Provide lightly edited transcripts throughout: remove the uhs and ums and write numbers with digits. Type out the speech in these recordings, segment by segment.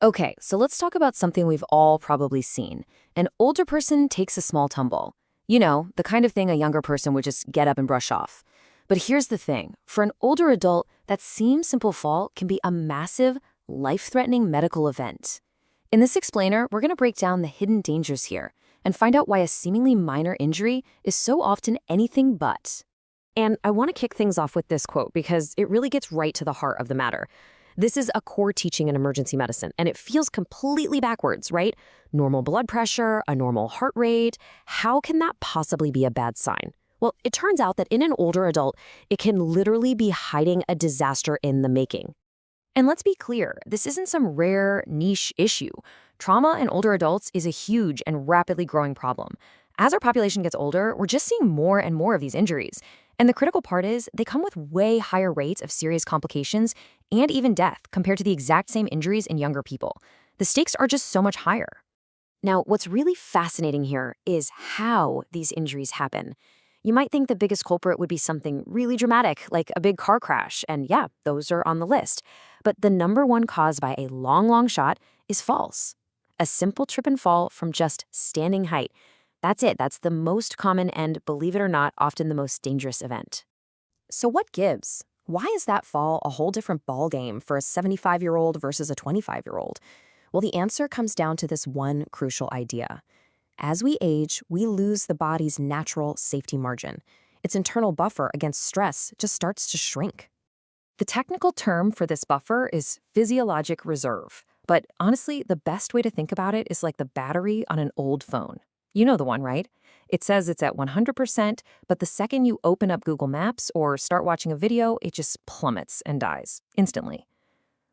Okay, so let's talk about something we've all probably seen. An older person takes a small tumble. You know, the kind of thing a younger person would just get up and brush off. But here's the thing. For an older adult, that same simple fall can be a massive, life-threatening medical event. In this explainer, we're going to break down the hidden dangers here and find out why a seemingly minor injury is so often anything but. And I want to kick things off with this quote because it really gets right to the heart of the matter. This is a core teaching in emergency medicine, and it feels completely backwards, right? Normal blood pressure, a normal heart rate. How can that possibly be a bad sign? Well, it turns out that in an older adult, it can literally be hiding a disaster in the making. And let's be clear, this isn't some rare, niche issue. Trauma in older adults is a huge and rapidly growing problem. As our population gets older, we're just seeing more and more of these injuries. And the critical part is they come with way higher rates of serious complications and even death compared to the exact same injuries in younger people. The stakes are just so much higher. Now, what's really fascinating here is how these injuries happen. You might think the biggest culprit would be something really dramatic, like a big car crash, and yeah, those are on the list. But the number one cause by a long shot is falls. A simple trip and fall from just standing height. That's it. That's the most common and, believe it or not, often the most dangerous event. So what gives? Why is that fall a whole different ball game for a 75-year-old versus a 25-year-old? Well, the answer comes down to this one crucial idea. As we age, we lose the body's natural safety margin. Its internal buffer against stress just starts to shrink. The technical term for this buffer is physiologic reserve. But honestly, the best way to think about it is like the battery on an old phone. You know the one, right? It says it's at 100%, but the second you open up Google Maps or start watching a video, it just plummets and dies instantly.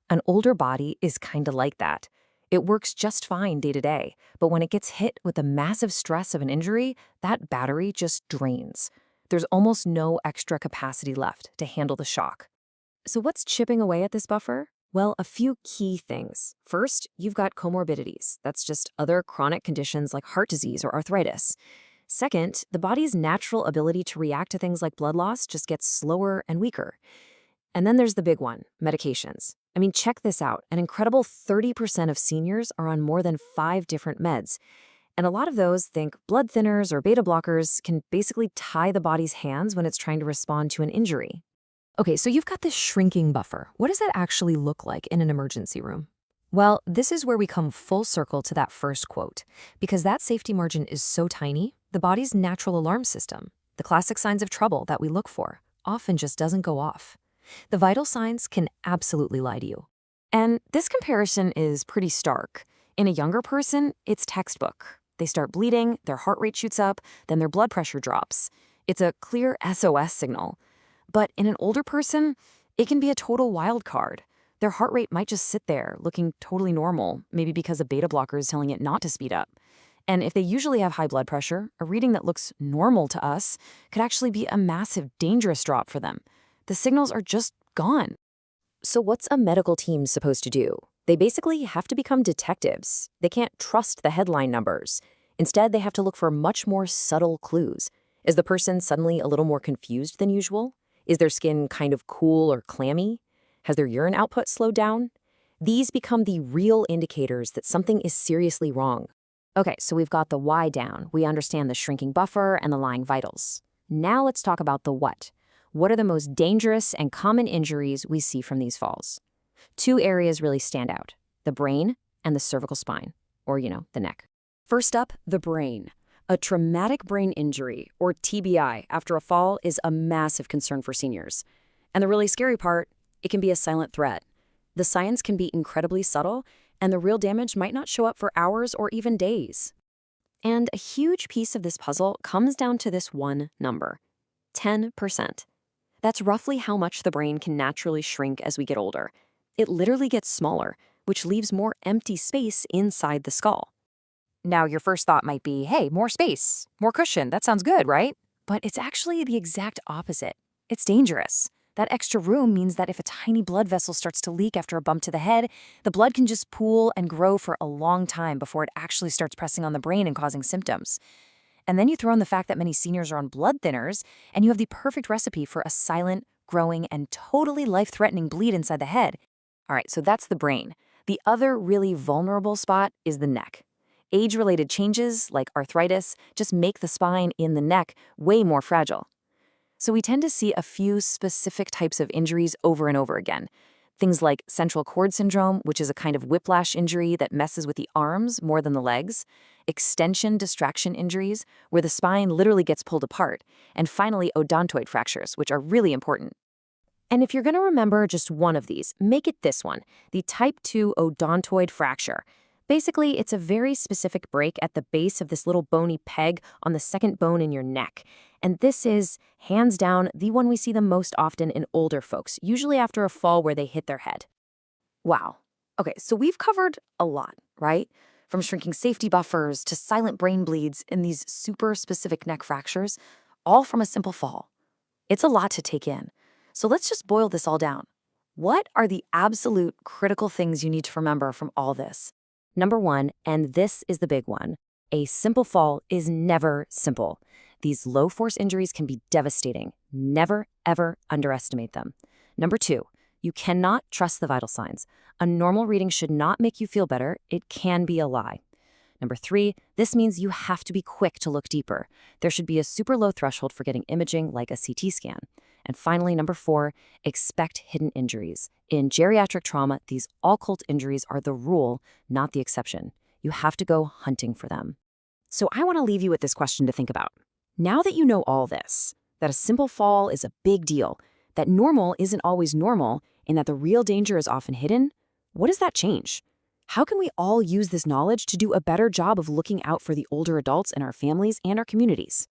An older body is kind of like that. It works just fine day to day, but when it gets hit with the massive stress of an injury, that battery just drains. There's almost no extra capacity left to handle the shock. So what's chipping away at this buffer? Well, a few key things. First, you've got comorbidities. That's just other chronic conditions like heart disease or arthritis. Second, the body's natural ability to react to things like blood loss just gets slower and weaker. And then there's the big one, medications. I mean, check this out. An incredible 30% of seniors are on more than 5 different meds. And a lot of those, think blood thinners or beta blockers, can basically tie the body's hands when it's trying to respond to an injury. Okay, so you've got this shrinking buffer. What does that actually look like in an emergency room? Well, this is where we come full circle to that first quote. Because that safety margin is so tiny, the body's natural alarm system, the classic signs of trouble that we look for, often just doesn't go off. The vital signs can absolutely lie to you. And this comparison is pretty stark. In a younger person, it's textbook. They start bleeding, their heart rate shoots up, then their blood pressure drops. It's a clear SOS signal. But in an older person, it can be a total wild card. Their heart rate might just sit there, looking totally normal, maybe because a beta blocker is telling it not to speed up. And if they usually have high blood pressure, a reading that looks normal to us could actually be a massive, dangerous drop for them. The signals are just gone. So what's a medical team supposed to do? They basically have to become detectives. They can't trust the headline numbers. Instead, they have to look for much more subtle clues. Is the person suddenly a little more confused than usual? Is their skin kind of cool or clammy? Has their urine output slowed down? These become the real indicators that something is seriously wrong. Okay, so we've got the why down. We understand the shrinking buffer and the lying vitals. Now let's talk about the what. What are the most dangerous and common injuries we see from these falls? 2 areas really stand out, the brain and the cervical spine, or, the neck. First up, the brain. A traumatic brain injury, or TBI, after a fall is a massive concern for seniors. And the really scary part, it can be a silent threat. The signs can be incredibly subtle, and the real damage might not show up for hours or even days. And a huge piece of this puzzle comes down to this one number, 10%. That's roughly how much the brain can naturally shrink as we get older. It literally gets smaller, which leaves more empty space inside the skull. Now, your first thought might be, hey, more space, more cushion, that sounds good, right? But it's actually the exact opposite. It's dangerous. That extra room means that if a tiny blood vessel starts to leak after a bump to the head, the blood can just pool and grow for a long time before it actually starts pressing on the brain and causing symptoms. And then you throw in the fact that many seniors are on blood thinners, and you have the perfect recipe for a silent, growing, and totally life-threatening bleed inside the head. All right, so that's the brain. The other really vulnerable spot is the neck. Age-related changes, like arthritis, just make the spine in the neck way more fragile. So we tend to see a few specific types of injuries over and over again. Things like central cord syndrome, which is a kind of whiplash injury that messes with the arms more than the legs, extension distraction injuries, where the spine literally gets pulled apart, and finally odontoid fractures, which are really important. And if you're going to remember just one of these, make it this one, the type 2 odontoid fracture. Basically, it's a very specific break at the base of this little bony peg on the second bone in your neck. And this is, hands down, the one we see the most often in older folks, usually after a fall where they hit their head. Wow. Okay, so we've covered a lot, right? From shrinking safety buffers to silent brain bleeds and these super specific neck fractures, all from a simple fall. It's a lot to take in. So let's just boil this all down. What are the absolute critical things you need to remember from all this? Number one, and this is the big one, a simple fall is never simple. These low-force injuries can be devastating. Never, ever underestimate them. Number two, you cannot trust the vital signs. A normal reading should not make you feel better. It can be a lie. Number three, this means you have to be quick to look deeper. There should be a super low threshold for getting imaging like a CT scan. And finally, number four, expect hidden injuries. In geriatric trauma, these occult injuries are the rule, not the exception. You have to go hunting for them. So I want to leave you with this question to think about. Now that you know all this, that a simple fall is a big deal, that normal isn't always normal, and that the real danger is often hidden, what does that change? How can we all use this knowledge to do a better job of looking out for the older adults in our families and our communities?